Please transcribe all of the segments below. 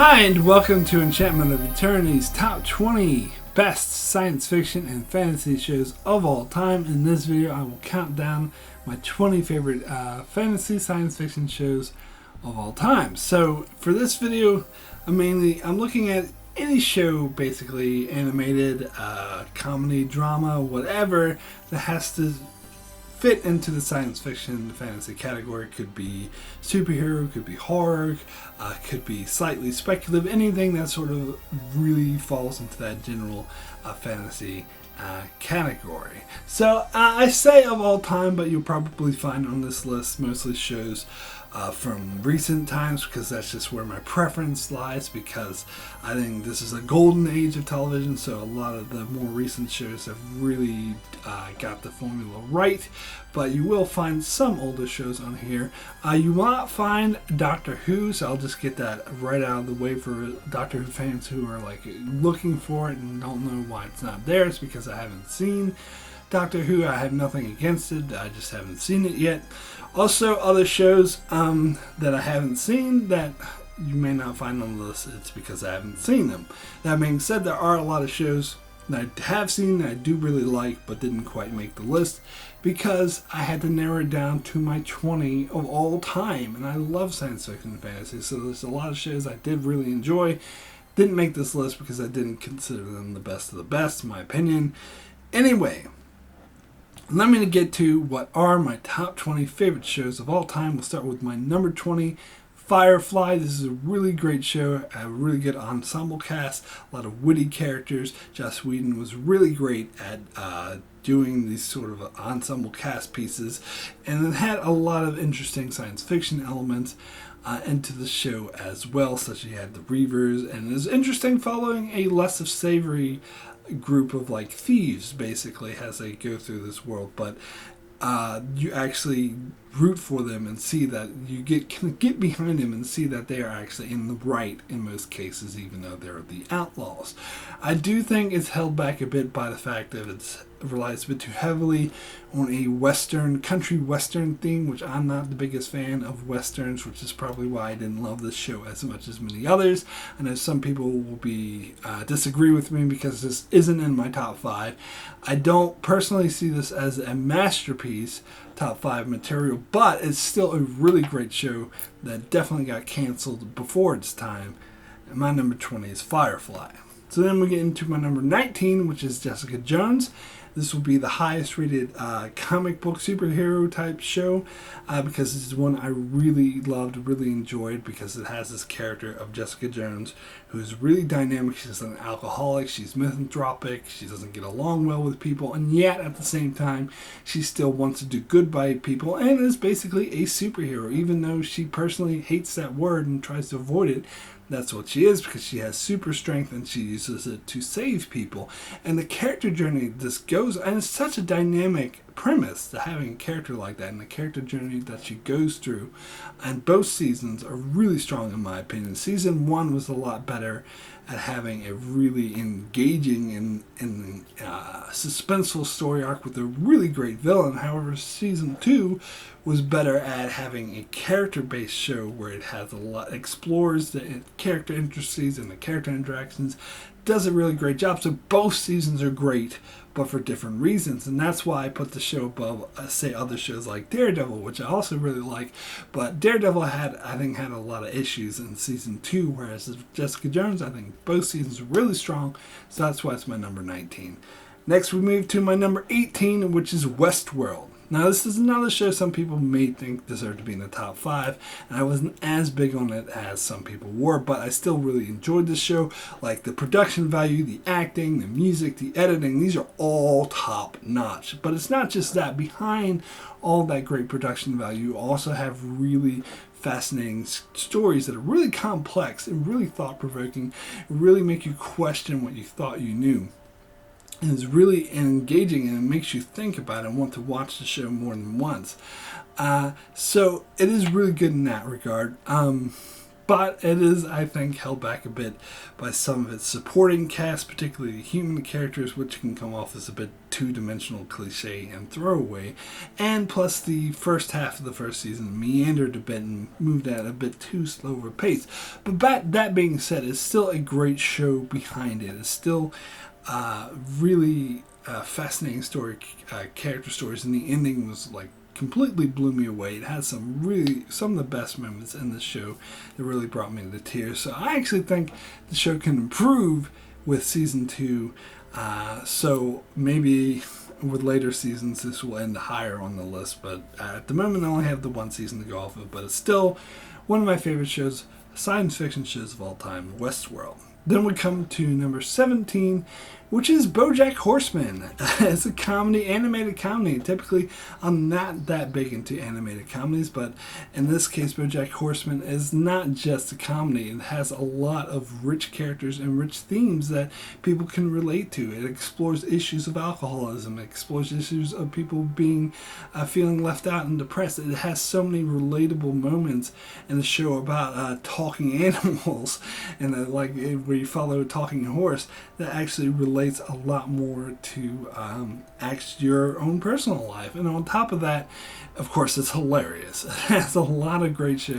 Hi, and welcome to Enchantment of Eternity's Top 20 Best Science Fiction and Fantasy Shows of All Time. In this video, I will count down my 20 favorite fantasy science fiction shows of all time. So, for this video, I'm looking at any show, basically, animated, comedy, drama, whatever, that has to fit into the science fiction fantasy category. Could be superhero, could be horror, could be slightly speculative, anything that sort of really falls into that general fantasy category. So I say of all time, but you'll probably find on this list mostly shows from recent times, because that's just where my preference lies, because I think this is a golden age of television, so a lot of the more recent shows have really got the formula right. But you will find some older shows on here. You will not find Doctor Who, so I'll just get that right out of the way for Doctor Who fans who are like looking for it and don't know why it's not there. It's because I haven't seen Doctor Who. I have nothing against it, I just haven't seen it yet. Also, other shows that I haven't seen that you may not find on the list, it's because I haven't seen them. That being said, there are a lot of shows that I have seen that I do really like but didn't quite make the list, because I had to narrow it down to my 20 of all time, and I love science fiction and fantasy, so there's a lot of shows I did really enjoy. Didn't make this list because I didn't consider them the best of the best, in my opinion. Anyway, let me get to what are my top 20 favorite shows of all time. We'll start with my number 20, Firefly. This is a really great show, a really good ensemble cast, a lot of witty characters. Joss Whedon was really great at doing these sort of ensemble cast pieces, and it had a lot of interesting science fiction elements into the show as well, such as you had the Reavers, and it was interesting following a less of savory group of like thieves basically as they go through this world, but you actually root for them and see that you get behind them and see that they are actually in the right in most cases, even though they're the outlaws. I do think it's held back a bit by the fact that it relies a bit too heavily on a country western theme, which I'm not the biggest fan of westerns, which is probably why I didn't love this show as much as many others. I know some people will be disagree with me because this isn't in my top 5. I don't personally see this as a masterpiece top 5 material, but it's still a really great show that definitely got canceled before its time. And my number 20 is Firefly. So then we get into my number 19, which is Jessica Jones. This will be the highest rated comic book superhero type show, because this is one I really loved, really enjoyed, because it has this character of Jessica Jones who's really dynamic. She's an alcoholic, she's misanthropic, she doesn't get along well with people, and yet at the same time she still wants to do good by people and is basically a superhero, even though she personally hates that word and tries to avoid it. That's what she is, because she has super strength and she uses it to save people. And the character journey this goes, and it's such a dynamic premise to having a character like that, and the character journey that she goes through. And both seasons are really strong in my opinion. Season 1 was a lot better at having a really engaging and suspenseful story arc with a really great villain. However, season 2 was better at having a character-based show where it has explores the character intricacies and the character interactions, does a really great job. So both seasons are great, but for different reasons, and that's why I put the show above, say, other shows like Daredevil, which I also really like. But Daredevil had a lot of issues in season 2, whereas Jessica Jones, I think both seasons are really strong, so that's why it's my number 19. Next, we move to my number 18, which is Westworld. Now, this is another show some people may think deserved to be in the top 5, and I wasn't as big on it as some people were, but I still really enjoyed this show. Like the production value, the acting, the music, the editing, these are all top notch. But it's not just that. Behind all that great production value, you also have really fascinating stories that are really complex and really thought-provoking, and really make you question what you thought you knew. And it's really engaging, and it makes you think about it and want to watch the show more than once. So it is really good in that regard. but it is, I think, held back a bit by some of its supporting cast, particularly human characters, which can come off as a bit two-dimensional, cliche, and throwaway. And plus, the first half of the first season meandered a bit and moved at a bit too slow of a pace. But that being said, it's still a great show behind it. It's still really fascinating character stories, and the ending was like completely blew me away. It had some of the best moments in the show that really brought me to tears. So I actually think the show can improve with season 2. So maybe with later seasons this will end higher on the list. But at the moment I only have the one season to go off of. But it's still one of my favorite shows, science fiction shows of all time, Westworld. Then we come to number 17, which is Bojack Horseman. It's a comedy, animated comedy. Typically, I'm not that big into animated comedies, but in this case, Bojack Horseman is not just a comedy. It has a lot of rich characters and rich themes that people can relate to. It explores issues of alcoholism. It explores issues of people being feeling left out and depressed. It has so many relatable moments in the show about talking animals, and where you follow a talking horse that actually relates a lot more to your own personal life. And on top of that, of course, it's hilarious. It has a lot of great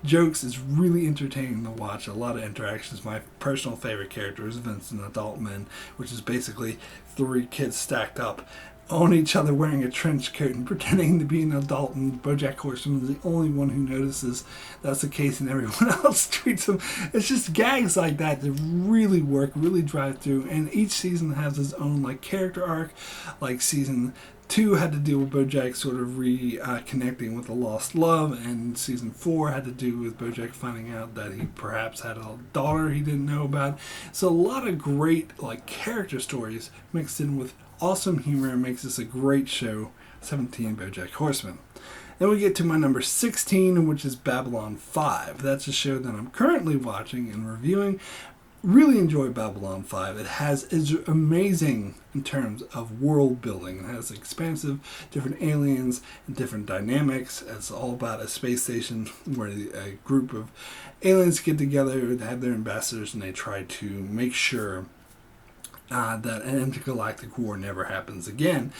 jokes. It's really entertaining to watch. A lot of interactions. My personal favorite character is Vincent Adultman, which is basically 3 kids stacked up on each other wearing a trench coat and pretending to be an adult, and Bojack Horseman is the only one who notices that's the case, and everyone else treats him. It's just gags like that that really work, really drive through, and each season has its own character arc. Like season 2 had to deal with Bojack sort of reconnecting with a lost love, and season 4 had to do with Bojack finding out that he perhaps had a daughter he didn't know about. So a lot of great character stories mixed in with awesome humor makes this a great show. 17, Bojack Horseman. Then we get to my number 16, which is Babylon 5. That's a show that I'm currently watching and reviewing. Really enjoy Babylon 5. It's amazing in terms of world building. It has expansive, different aliens and different dynamics. It's all about a space station where a group of aliens get together, they have their ambassadors, and they try to make sure that an intergalactic war never happens again.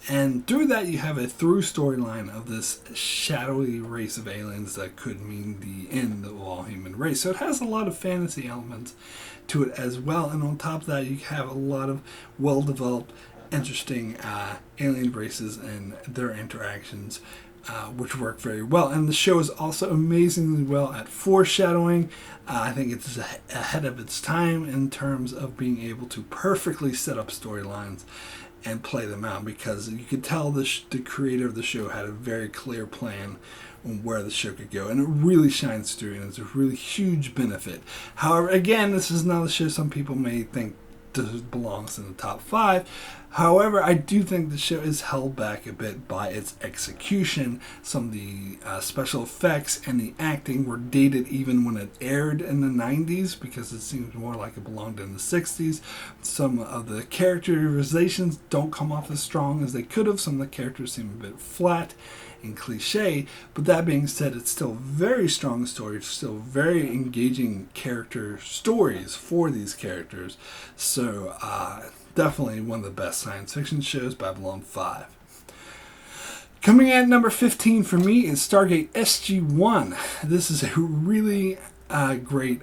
And through that, you have a through storyline of this shadowy race of aliens that could mean the end of all human race. So it has a lot of fantasy elements to it as well. And on top of that, you have a lot of well-developed, interesting alien races and their interactions, which work very well. And the show is also amazingly well at foreshadowing. I think it's ahead of its time in terms of being able to perfectly set up storylines and play them out, because you could tell the creator of the show had a very clear plan on where the show could go, and it really shines through, and it's a really huge benefit. However, again, this is not a show some people may think belongs in the top 5. However, I do think the show is held back a bit by its execution. Some of the special effects and the acting were dated even when it aired in the 90s, because it seems more like it belonged in the 60s. Some of the characterizations don't come off as strong as they could have. Some of the characters seem a bit flat and cliche, but that being said, it's still very strong stories, still very engaging character stories for these characters. So definitely one of the best science fiction shows, Babylon 5. Coming at number 15 for me is Stargate SG-1. This is a really great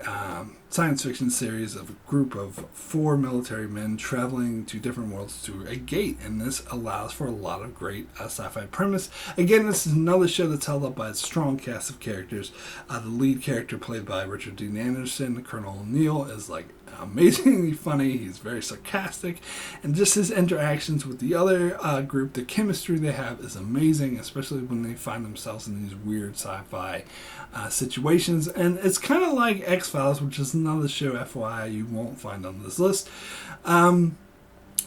science fiction series of a group of 4 military men traveling to different worlds through a gate, and this allows for a lot of great sci-fi premise. Again, this is another show that's held up by a strong cast of characters. The lead character, played by Richard Dean Anderson, Colonel O'Neill, is amazingly funny. He's very sarcastic, and just his interactions with the other group, the chemistry they have is amazing, especially when they find themselves in these weird sci-fi situations. And it's kind of like X-Files, which is another show, FYI, you won't find on this list.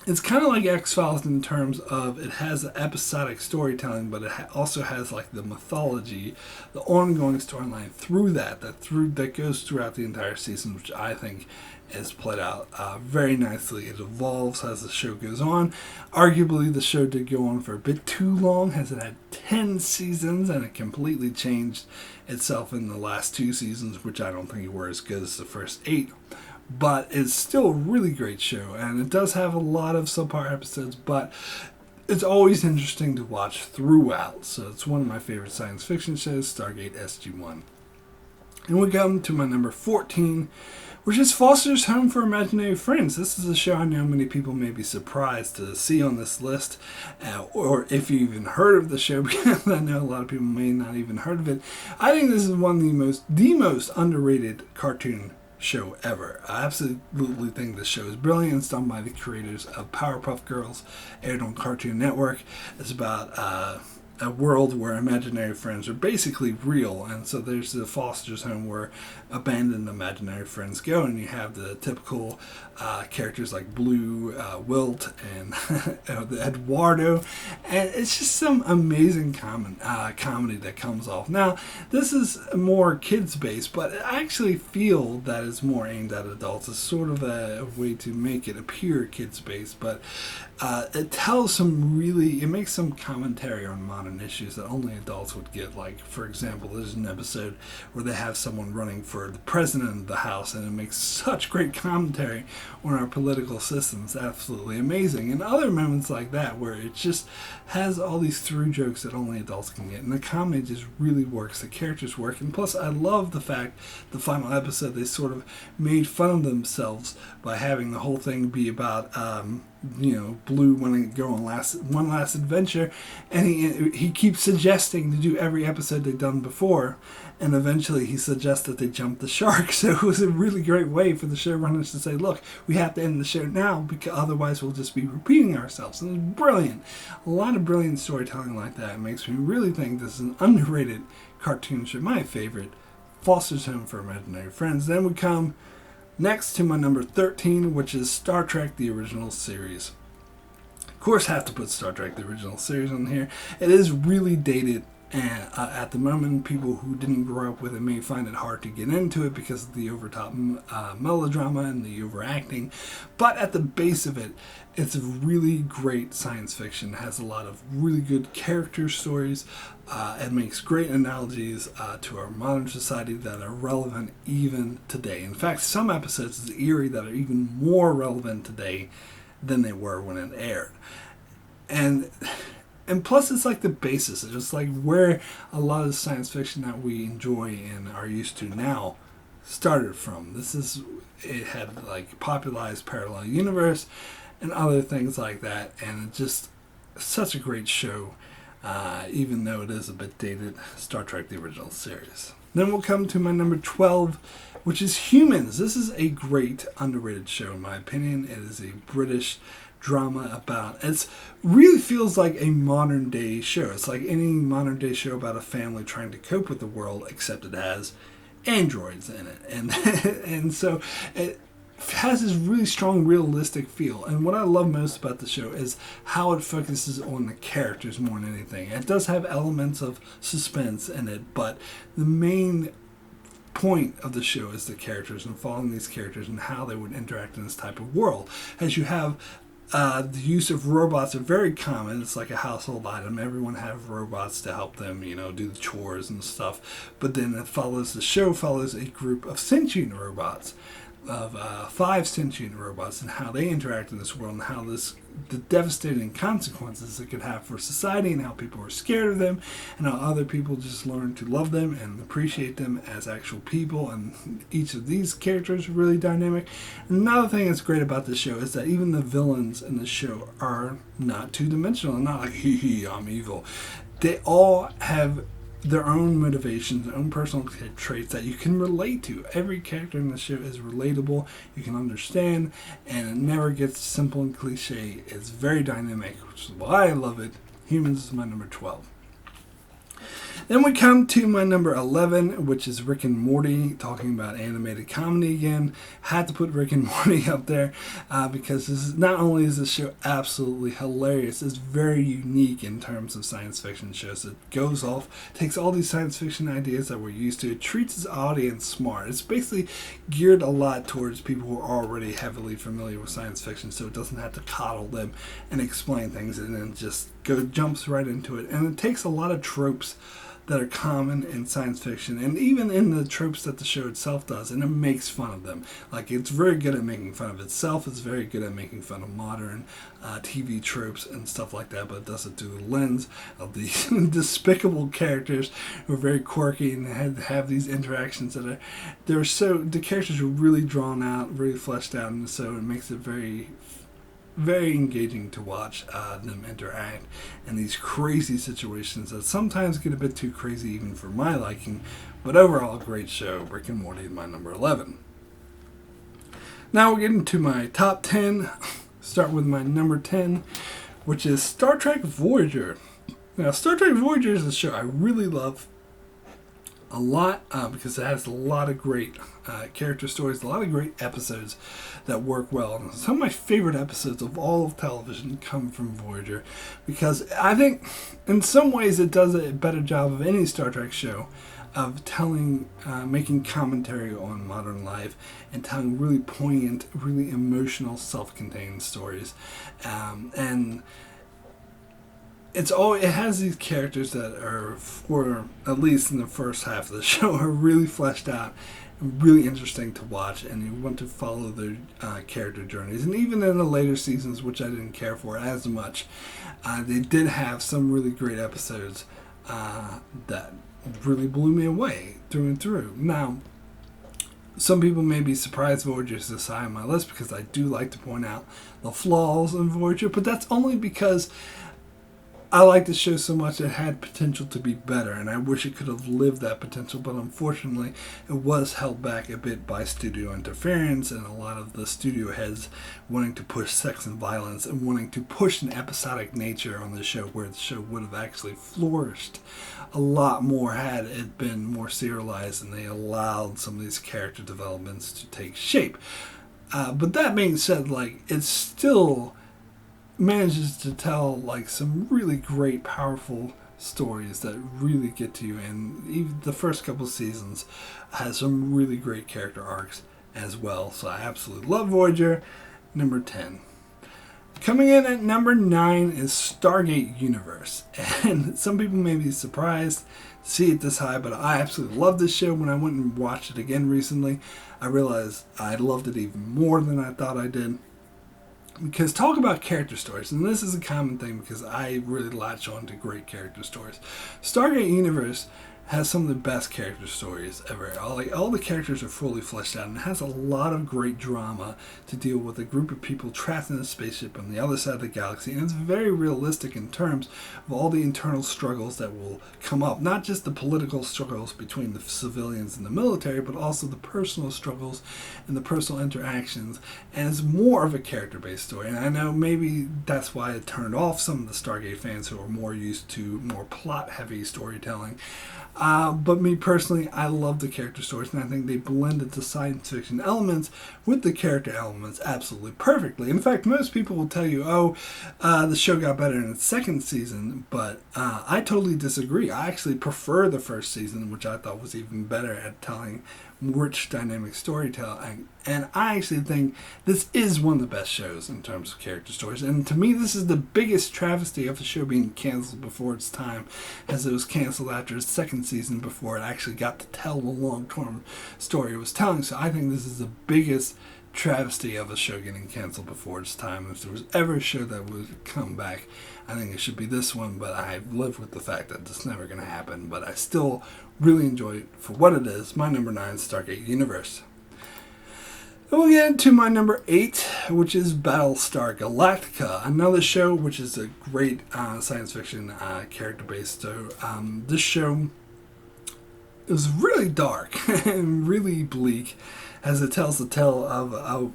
It's kind of like X-Files in terms of it has episodic storytelling, but it also has like the mythology, the ongoing storyline through that goes throughout the entire season, which I think is played out very nicely. It evolves as the show goes on. Arguably, the show did go on for a bit too long, as it had 10 seasons, and it completely changed itself in the last 2 seasons, which I don't think were as good as the first 8. But it's still a really great show, and it does have a lot of subpar episodes, but it's always interesting to watch throughout. So it's one of my favorite science fiction shows, Stargate SG-1. And we come to my number 14, which is Foster's Home for Imaginary Friends. This is a show I know many people may be surprised to see on this list, or if you even heard of the show, because I know a lot of people may not even heard of it. I think this is one of the most underrated cartoon show ever. I absolutely think this show is brilliant. It's done by the creators of Powerpuff Girls, aired on Cartoon Network. It's about a world where imaginary friends are basically real, and so there's the Foster's Home where abandoned imaginary friends go, and you have the typical characters like Blue, Wilt, and Eduardo, and it's just some amazing comedy that comes off. Now, this is more kids-based, but I actually feel that it's more aimed at adults. It's sort of a way to make it appear kids-based, but it makes some commentary on modern issues that only adults would get. Like, for example, there's an episode where they have someone running for the president of the house, and it makes such great commentary on our political system. It's absolutely amazing. And other moments like that where it just has all these through jokes that only adults can get, and the comedy just really works. The characters work, and plus I love the fact the final episode they sort of made fun of themselves by having the whole thing be about Blue wanting to go on one last adventure, and he keeps suggesting to do every episode they've done before, and eventually he suggests that they jump the shark. So it was a really great way for the showrunners to say, look, we have to end the show now, because otherwise we'll just be repeating ourselves. And it's brilliant. A lot of brilliant storytelling like that. It makes me really think this is an underrated cartoon show. My favorite, Foster's Home for Imaginary Friends. Then we come next to my number 13, which is Star Trek, the original series. Of course, have to put Star Trek, the original series on here. It is really dated, and at the moment, people who didn't grow up with it may find it hard to get into it because of the overtop melodrama and the overacting. But at the base of it, it's a really great science fiction. It has a lot of really good character stories. It makes great analogies to our modern society that are relevant even today. In fact, some episodes is eerie that are even more relevant today than they were when it aired. And plus, it's like the basis. It's just like where a lot of science fiction that we enjoy and are used to now started from. It had like popularized parallel universe and other things like that, and it's just such a great show, even though it is a bit dated. Star Trek, the original series. Then we'll come to my number 12, which is Humans. This is a great underrated show in my opinion. It is a British drama about, it really feels like a modern day show. It's like any modern day show about a family trying to cope with the world, except it has androids in it, and so it has this really strong realistic feel. And what I love most about the show is how it focuses on the characters more than anything. It does have elements of suspense in it, but the main point of the show is the characters and following these characters and how they would interact in this type of world. As you have the use of robots are very common. It's like a household item. Everyone have robots to help them, do the chores and stuff. But then the show follows a group of sentient robots, of 5 sentient robots, and how they interact in this world, and how the devastating consequences it could have for society, and how people are scared of them, and how other people just learn to love them and appreciate them as actual people. And each of these characters are really dynamic. Another thing that's great about this show is that even the villains in the show are not two-dimensional. They're not like, hee, I'm evil. They all have their own motivations, their own personal traits that you can relate to. Every character in the show is relatable, you can understand, and it never gets simple and cliche. It's very dynamic, which is why I love it. Humans is my number 12. Then we come to my number 11, which is Rick and Morty, talking about animated comedy again. Had to put Rick and Morty up there because this is, not only is this show absolutely hilarious, it's very unique in terms of science fiction shows. It goes off, takes all these science fiction ideas that we're used to, it treats its audience smart. It's basically geared a lot towards people who are already heavily familiar with science fiction, so it doesn't have to coddle them and explain things, and then just jumps right into it. And it takes a lot of tropes that are common in science fiction and even in the tropes that the show itself does, and it makes fun of them. Like, it's very good at making fun of itself. It's very good at making fun of modern TV tropes and stuff like that, but it does it through the lens of these despicable characters who are very quirky and have these interactions that the characters are really drawn out, really fleshed out, and so it makes it very engaging to watch them interact in these crazy situations that sometimes get a bit too crazy even for my liking, but overall great show. Rick and Morty, my number 11. Now we're getting to my top 10. Start with my number 10, which is Star Trek Voyager. Now, Star Trek Voyager is a show I really love a lot because it has a lot of great character stories, a lot of great episodes that work well. And some of my favorite episodes of all of television come from Voyager because I think in some ways it does a better job of any Star Trek show of telling, making commentary on modern life and telling really poignant, really emotional, self-contained stories. And it has these characters that are, for at least in the first half of the show, are really fleshed out and really interesting to watch, and you want to follow their character journeys. And even in the later seasons, which I didn't care for as much, they did have some really great episodes that really blew me away through and through. Now, some people may be surprised Voyager is this high on my list because I do like to point out the flaws in Voyager, but that's only because I like the show so much it had potential to be better, and I wish it could have lived that potential, but unfortunately it was held back a bit by studio interference and a lot of the studio heads wanting to push sex and violence and wanting to push an episodic nature on the show, where the show would have actually flourished a lot more had it been more serialized and they allowed some of these character developments to take shape. But that being said, it's still manages to tell some really great, powerful stories that really get to you, and even the first couple seasons has some really great character arcs as well. So I absolutely love Voyager. Number 10. Coming in at number 9 is Stargate Universe, and some people may be surprised to see it this high, but I absolutely love this show. When I went and watched it again recently, I realized I loved it even more than I thought I did. Because talk about character stories, and this is a common thing because I really latch on to great character stories. Stargate Universe has some of the best character stories ever. All the characters are fully fleshed out, and it has a lot of great drama to deal with a group of people trapped in a spaceship on the other side of the galaxy, and it's very realistic in terms of all the internal struggles that will come up. Not just the political struggles between the civilians and the military, but also the personal struggles and the personal interactions, and it's more of a character-based story. And I know maybe that's why it turned off some of the Stargate fans who are more used to more plot-heavy storytelling. But me personally, I love the character stories, and I think they blended the science fiction elements with the character elements absolutely perfectly. In fact, most people will tell you, the show got better in its second season, but I totally disagree. I actually prefer the first season, which I thought was even better at telling rich, dynamic storytelling. And I actually think this is one of the best shows in terms of character stories. And to me, this is the biggest travesty of the show being canceled before its time, as it was canceled after its second season before it actually got to tell the long-term story it was telling. So I think this is the biggest travesty of a show getting canceled before its time. If there was ever a show that would come back, I think it should be this one, but I've lived with the fact that it's never going to happen. But I still really enjoy it for what it is. My number 9, Stargate Universe. Then we'll get into my number 8, which is Battlestar Galactica, another show which is a great science fiction character-based show. This show is really dark and really bleak, as it tells the tale of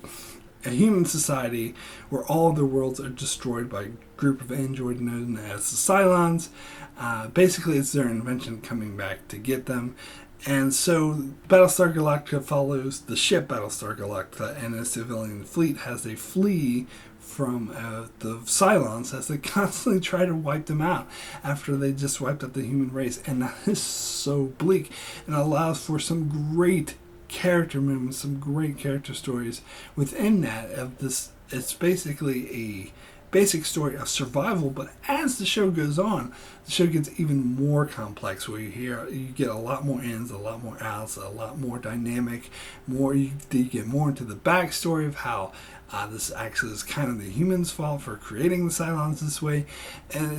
a human society where all of the worlds are destroyed by a group of androids known as the Cylons. Basically, it's their invention coming back to get them. And so Battlestar Galactica follows the ship Battlestar Galactica, and a civilian fleet has they flee from the Cylons as they constantly try to wipe them out after they just wiped out the human race. And that is so bleak, and allows for some great character moments, some great character stories within that of this. It's basically a basic story of survival, but as the show goes on, the show gets even more complex, where you get a lot more ins, a lot more outs, a lot more dynamic, you get more into the backstory of how this actually is kind of the humans' fault for creating the Cylons this way, and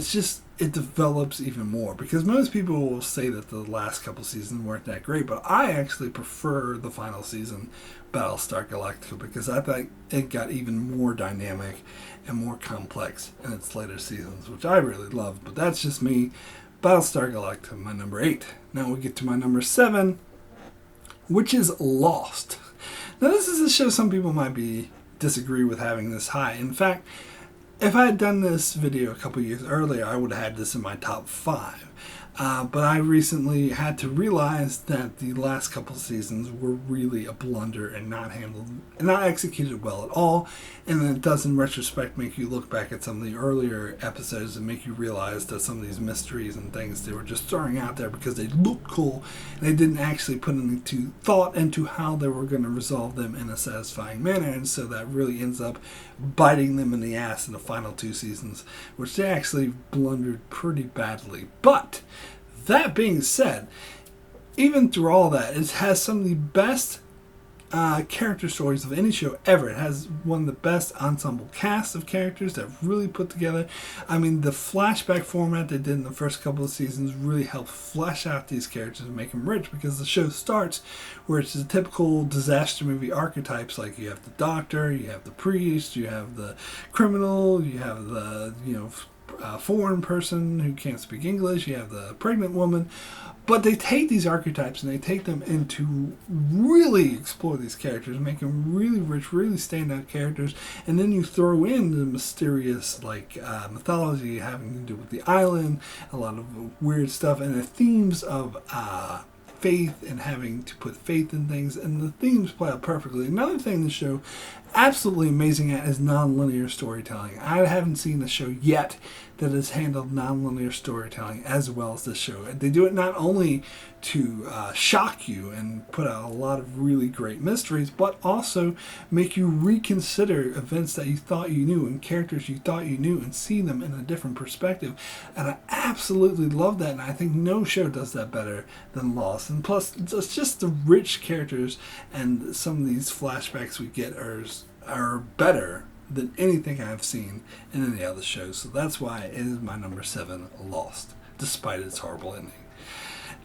it develops even more, because most people will say that the last couple seasons weren't that great, but I actually prefer the final season, Battlestar Galactica, because I thought it got even more dynamic and more complex in its later seasons, which I really loved. But that's just me. Battlestar Galactica, my number 8. Now we get to my number 7, which is Lost. Now this is a show some people might disagree with having this high. In fact, if I had done this video a couple years earlier, I would have had this in my top 5. But I recently had to realize that the last couple seasons were really a blunder and not executed well at all. And it does, in retrospect, make you look back at some of the earlier episodes and make you realize that some of these mysteries and things they were just throwing out there because they looked cool, and they didn't actually put any thought into how they were going to resolve them in a satisfying manner. And so that really ends up biting them in the ass in the final 2 seasons, which they actually blundered pretty badly. But that being said, even through all that, it has some of the best character stories of any show ever. It has one of the best ensemble casts of characters that really put together. I mean, the flashback format they did in the first couple of seasons really helped flesh out these characters and make them rich, because the show starts where it's the typical disaster movie archetypes, like you have the doctor, you have the priest, you have the criminal, you have the foreign person who can't speak English, you have the pregnant woman. But they take these archetypes and they take them into really explore these characters, make them really rich, really standout characters, and then you throw in the mysterious mythology having to do with the island, a lot of weird stuff, and the themes of faith and having to put faith in things, and the themes play out perfectly. Another thing the show absolutely amazing at is non-linear storytelling. I haven't seen a show yet that has handled non-linear storytelling as well as this show. They do it not only to shock you and put out a lot of really great mysteries, but also make you reconsider events that you thought you knew and characters you thought you knew and see them in a different perspective. And I absolutely love that, and I think no show does that better than Lost. And plus, it's just the rich characters, and some of these flashbacks we get are better than anything I've seen in any other shows. So that's why it is my number 7, Lost, despite its horrible ending.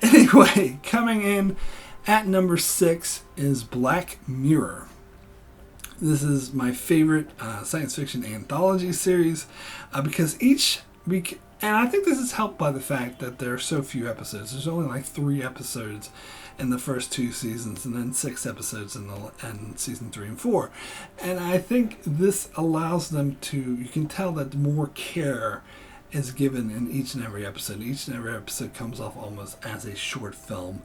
Anyway, coming in at number 6 is Black Mirror. This is my favorite science fiction anthology series because each week, and I think this is helped by the fact that there are so few episodes. There's only like 3 episodes in the first 2 seasons, and then 6 episodes in season 3 and 4. And I think this allows them to, you can tell that more care is given in each and every episode. Each and every episode comes off almost as a short film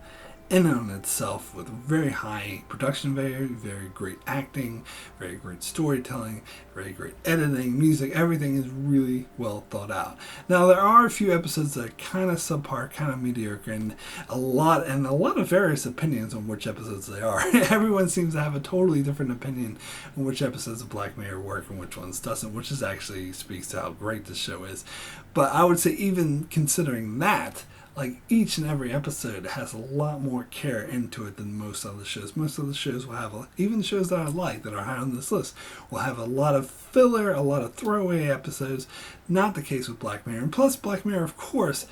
in and on itself, with very high production value, very great acting, very great storytelling, very great editing, music. Everything is really well thought out. Now, there are a few episodes that are kind of subpar, kind of mediocre, and a lot of various opinions on which episodes they are. Everyone seems to have a totally different opinion on which episodes of Black Mirror work and which ones doesn't, which is actually speaks to how great this show is. But I would say, even considering that, like, each and every episode has a lot more care into it than most other shows. Most other shows will have, even shows that I like that are high on this list, will have a lot of filler, a lot of throwaway episodes. Not the case with Black Mirror. And plus, Black Mirror, of course,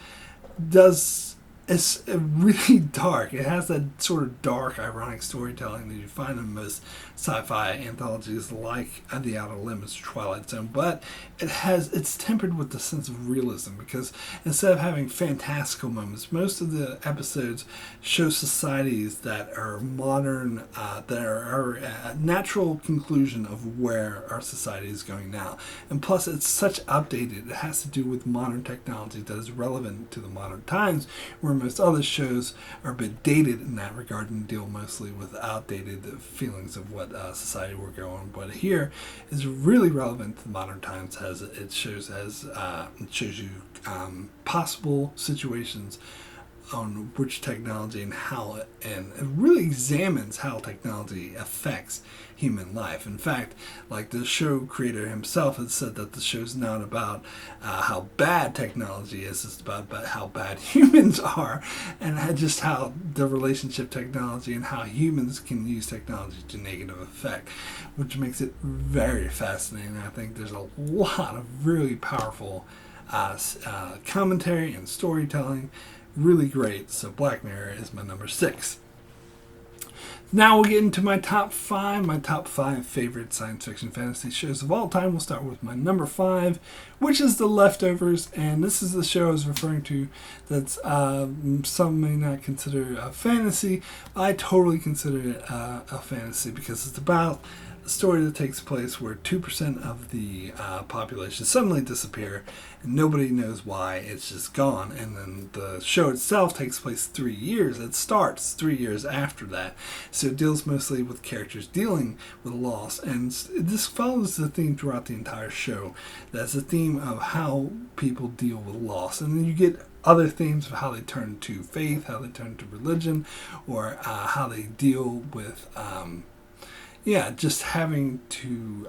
does it's really dark. It has that sort of dark, ironic storytelling that you find in most sci-fi anthologies like The Outer Limits, Twilight Zone, but it's tempered with the sense of realism, because instead of having fantastical moments, most of the episodes show societies that are modern, that are a natural conclusion of where our society is going now. And plus, it's such updated. It has to do with modern technology that is relevant to the modern times, where most other shows are a bit dated in that regard and deal mostly with outdated feelings of what society we're going. But here is really relevant to the modern times, as it shows you possible situations on which technology and how, and it really examines how technology affects human life. In fact, like the show creator himself has said that the show's not about how bad technology is, it's about how bad humans are, and just how the relationship technology and how humans can use technology to negative effect, which makes it very fascinating. I think there's a lot of really powerful commentary and storytelling. Really great. So Black Mirror is my number 6. Now we'll get into my top 5 favorite science fiction fantasy shows of all time. We'll start with my number 5, which is The Leftovers, and this is the show I was referring to that's some may not consider a fantasy. I totally consider it a fantasy, because it's about a story that takes place where 2% of the population suddenly disappear, and nobody knows why. It's just gone. And then the show itself takes place 3 years. It starts 3 years after that. So it deals mostly with characters dealing with loss. And this follows the theme throughout the entire show. That's the theme of how people deal with loss. And then you get other themes of how they turn to faith, how they turn to religion, or how they deal with just having to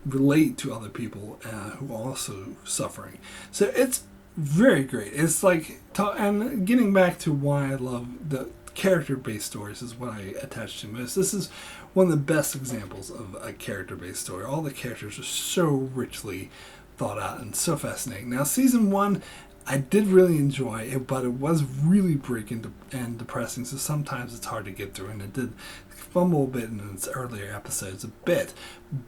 relate to other people who are also suffering. So it's very great. It's like, and getting back to why I love the character-based stories is what I attach to most. This is one of the best examples of a character-based story. All the characters are so richly thought out and so fascinating. Now, season 1, I did really enjoy it, but it was really bleak and depressing, so sometimes it's hard to get through, and it did fumble a bit in its earlier episodes a bit.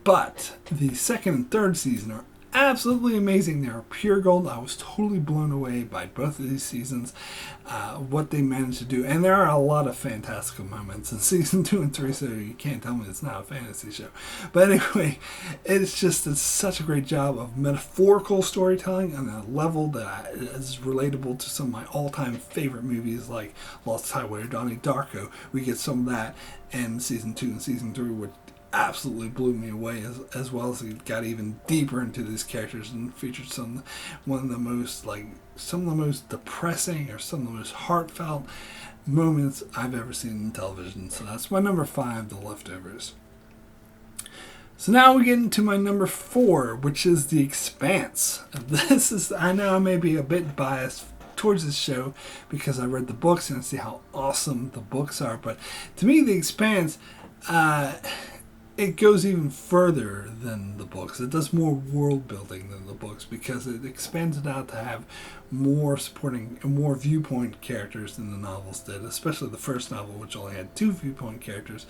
But the second and third season are absolutely amazing. They are pure gold. I was totally blown away by both of these seasons, what they managed to do. And there are a lot of fantastical moments in season 2 and 3, so you can't tell me it's not a fantasy show. But anyway, it's such a great job of metaphorical storytelling on a level that is relatable to some of my all-time favorite movies like Lost Highway or Donnie Darko. We get some of that in season 2 and season 3, which absolutely blew me away, as well as it got even deeper into these characters and featured some of the most depressing or some of the most heartfelt moments I've ever seen in television. So that's my number 5, The Leftovers. So now we get into my number 4, which is The Expanse. I know I may be a bit biased towards this show because I read the books and I see how awesome the books are, but to me, The Expanse, it goes even further than the books. It does more world building than the books, because it expands it out to have more supporting and more viewpoint characters than the novels did, especially the first novel, which only had 2 viewpoint characters.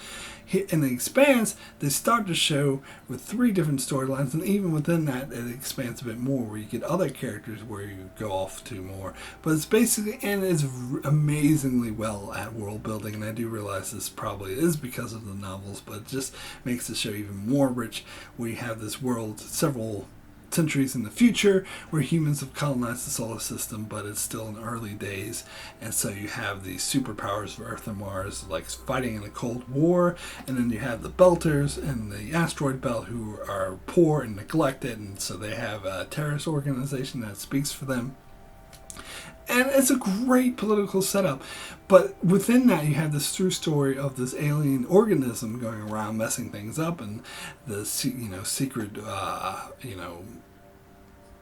In The Expanse, they start the show with 3 different storylines, and even within that, it expands a bit more, where you get other characters where you go off to more. But it's basically, and it's amazingly well at world building, and I do realize this probably is because of the novels, but it just makes the show even more rich. We have this world several centuries in the future where humans have colonized the solar system, but it's still in early days, and so you have these superpowers of Earth and Mars like fighting in a Cold War, and then you have the Belters and the asteroid belt who are poor and neglected, and so they have a terrorist organization that speaks for them. And it's a great political setup. But within that, you have this true story of this alien organism going around messing things up, and the secret,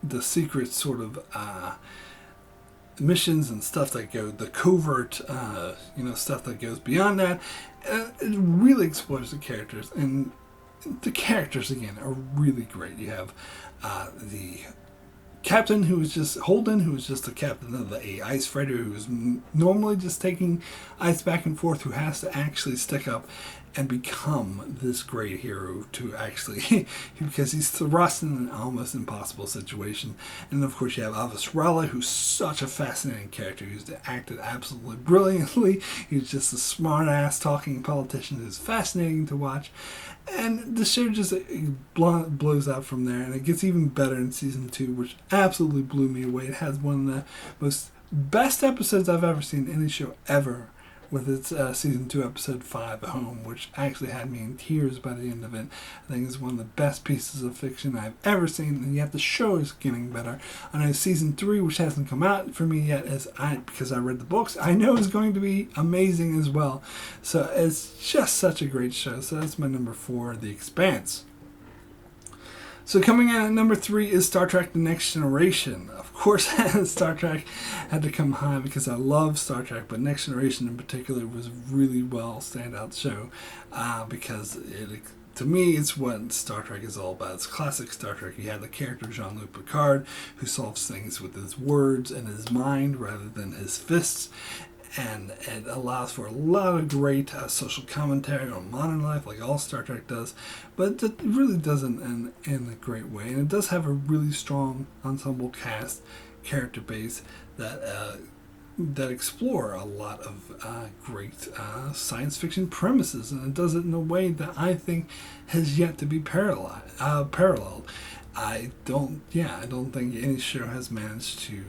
the secret sort of missions and stuff that go, the covert, stuff that goes beyond that. It really explores the characters, and the characters again are really great. You have the captain who was just Holden, who was just the captain of a ice freighter who was normally just taking ice back and forth, who has to actually stick up and become this great hero to actually, because he's thrust in an almost impossible situation. And of course you have Avasarala, who's such a fascinating character, who's acted absolutely brilliantly. He's just a smart ass talking politician who's fascinating to watch. And the show just blows out from there, and it gets even better in season 2, which absolutely blew me away. It has one of the most best episodes I've ever seen any show ever, with its season 2 episode 5, Home, which actually had me in tears by the end of it. I think it's one of the best pieces of fiction I've ever seen, and yet the show is getting better. I know season 3, which hasn't come out for me yet, because I read the books, I know is going to be amazing as well. So it's just such a great show. So that's my number 4, The Expanse. So coming in at number 3 is Star Trek The Next Generation. Of course, Star Trek had to come high because I love Star Trek, but Next Generation in particular was a really well standout show because to me, it's what Star Trek is all about. It's classic Star Trek. You have the character Jean-Luc Picard, who solves things with his words and his mind rather than his fists. And it allows for a lot of great social commentary on modern life, like all Star Trek does, but it really doesn't in a great way. And it does have a really strong ensemble cast, character base that explore a lot of great science fiction premises, and it does it in a way that I think has yet to be paralleled. I don't think any show has managed to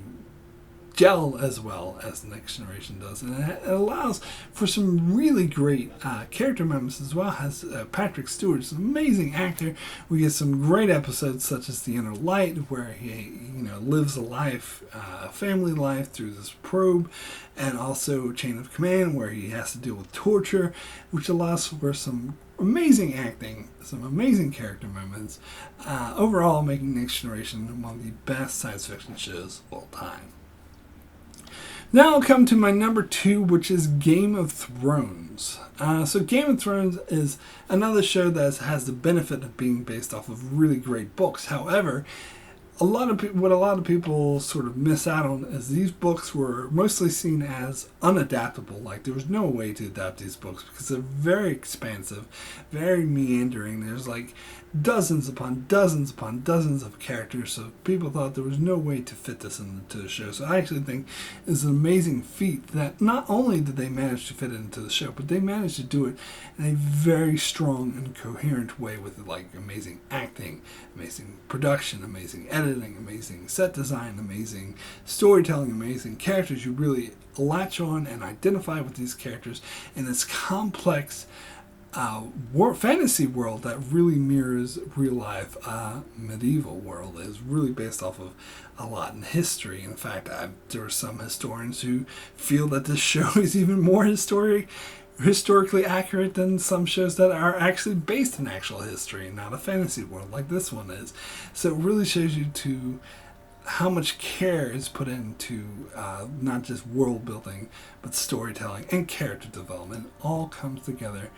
gel as well as the Next Generation does, and it allows for some really great character moments as well. Has Patrick Stewart's an amazing actor. We get some great episodes such as The Inner Light, where he lives a family life through this probe, and also Chain of Command, where he has to deal with torture, which allows for some amazing acting, some amazing character moments. Overall, making Next Generation one of the best science fiction shows of all time. Now I'll come to my number 2, which is Game of Thrones. So Game of Thrones is another show that has the benefit of being based off of really great books. However, what a lot of people sort of miss out on is these books were mostly seen as unadaptable. Like, there was no way to adapt these books because they're very expansive, very meandering. There's like dozens upon dozens upon dozens of characters, so people thought there was no way to fit this into the show. So I actually think it's an amazing feat that not only did they manage to fit it into the show, but they managed to do it in a very strong and coherent way with like amazing acting, amazing production, amazing editing, amazing set design, amazing storytelling, amazing characters. You really latch on and identify with these characters in this complex fantasy world that really mirrors real life medieval world. Is really based off of a lot in history. In fact, there are some historians who feel that this show is even more historically accurate than some shows that are actually based in actual history and not a fantasy world like this one is. So it really shows you to how much care is put into not just world building, but storytelling and character development. It all comes together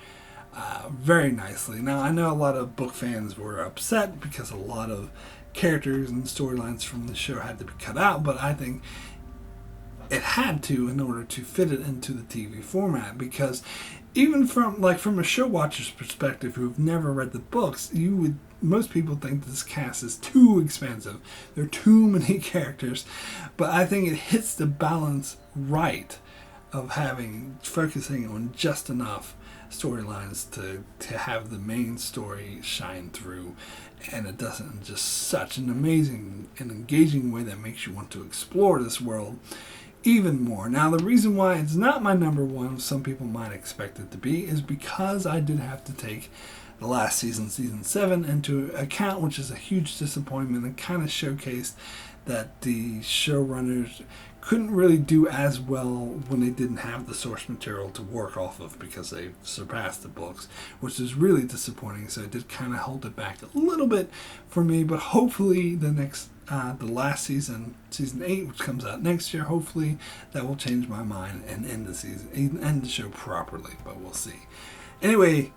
very nicely. Now, I know a lot of book fans were upset because a lot of characters and storylines from the show had to be cut out, but I think it had to in order to fit it into the TV format, because even from a show watcher's perspective who've never read the books, most people think this cast is too expansive. There are too many characters, but I think it hits the balance right of focusing on just enough storylines to have the main story shine through, and it does it in just such an amazing and engaging way that makes you want to explore this world even more. Now, the reason why it's not my number 1, some people might expect it to be, is because I did have to take the last season, season 7, into account, which is a huge disappointment, and kind of showcased that the showrunners couldn't really do as well when they didn't have the source material to work off of, because they surpassed the books, which is really disappointing. So it did kind of hold it back a little bit for me, but hopefully the last season, season 8, which comes out next year, hopefully that will change my mind and end the show properly, but we'll see. Anyway,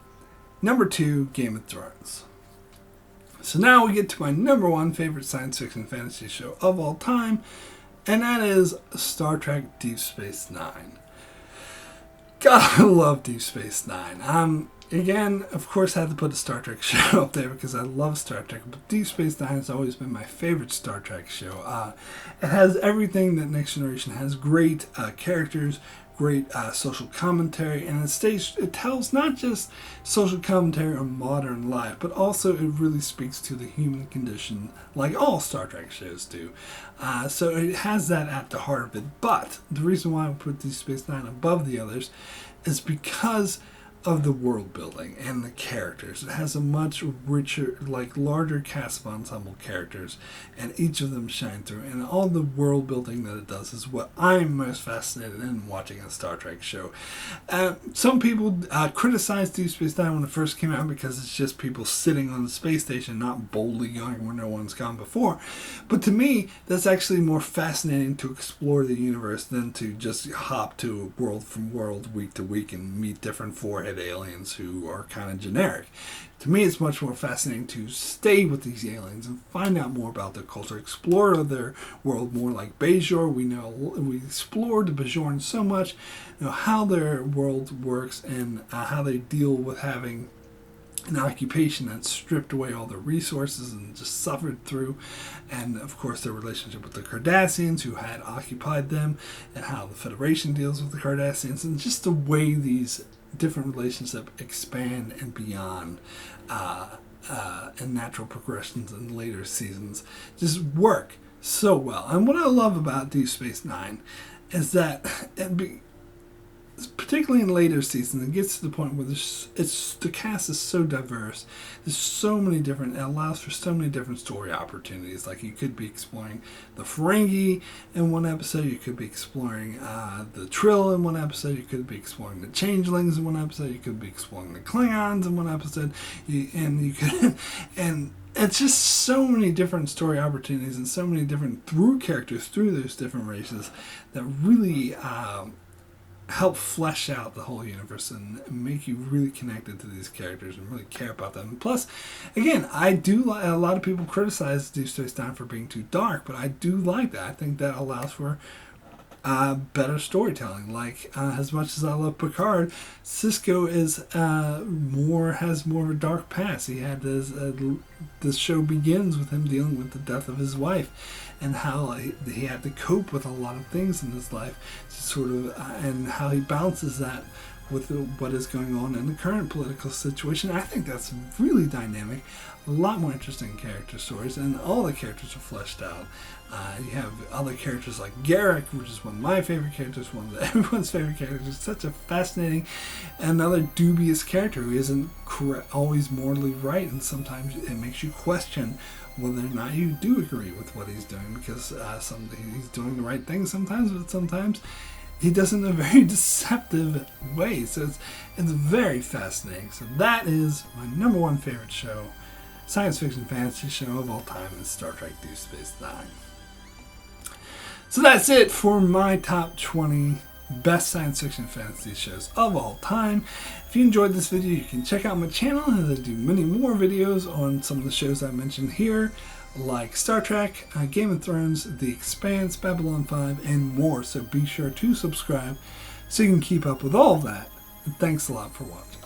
number 2, Game of Thrones. So now we get to my number one favorite science fiction fantasy show of all time, and that is Star Trek Deep Space Nine. God, I love Deep Space Nine. Again, of course, I had to put a Star Trek show up there because I love Star Trek, but Deep Space Nine has always been my favorite Star Trek show. It has everything that Next Generation has. Great characters, great social commentary, and it tells not just social commentary on modern life, but also it really speaks to the human condition, like all Star Trek shows do. So it has that at the heart of it. But the reason why I put Deep Space Nine above the others is because of the world building and the characters. It has a much richer, larger cast of ensemble characters, and each of them shine through. And all the world building that it does is what I'm most fascinated in watching a Star Trek show. Some people criticized Deep Space Nine when it first came out because it's just people sitting on the space station, not boldly going where no one's gone before. But to me, that's actually more fascinating to explore the universe than to just hop to world from world, week to week, and meet different forehead aliens who are kind of generic. To me, it's much more fascinating to stay with these aliens and find out more about their culture, explore their world more. Like Bajor, we explored the Bajoran so much, how their world works and how they deal with having an occupation that stripped away all their resources and just suffered through, and of course their relationship with the Cardassians who had occupied them, and how the Federation deals with the Cardassians, and just the way these different relationships expand and beyond and natural progressions in later seasons just work so well. And what I love about Deep Space Nine is that particularly in later seasons, it gets to the point where the cast is so diverse. There's so many different, it allows for so many different story opportunities. Like you could be exploring the Ferengi in one episode, you could be exploring the Trill in one episode, you could be exploring the Changelings in one episode, you could be exploring the Klingons in one episode, and it's just so many different story opportunities and so many different characters through those different races that really help flesh out the whole universe and make you really connected to these characters and really care about them. Plus, again, a lot of people criticize Deep Space Nine for being too dark, but I do like that. I think that allows for better storytelling. As much as I love Picard, Sisko has more of a dark past. He had this show begins with him dealing with the death of his wife, and how he had to cope with a lot of things in his life, and how he balances that with what is going on in the current political situation. I think that's really dynamic, a lot more interesting character stories, and all the characters are fleshed out. You have other characters like Garrick, which is one of my favorite characters, one of everyone's favorite characters. Such a fascinating, another dubious character who isn't always morally right, and sometimes it makes you question whether or not you do agree with what he's doing, because he's doing the right thing sometimes, but sometimes he does it in a very deceptive way. So it's very fascinating. So that is my number one favorite show, science fiction fantasy show of all time, is Star Trek Deep Space Nine. So that's it for my top 20 best science fiction fantasy shows of all time. If you enjoyed this video, you can check out my channel as I do many more videos on some of the shows I mentioned here, like Star Trek, Game of Thrones, The Expanse, Babylon 5, and more. So be sure to subscribe so you can keep up with all of that. And thanks a lot for watching.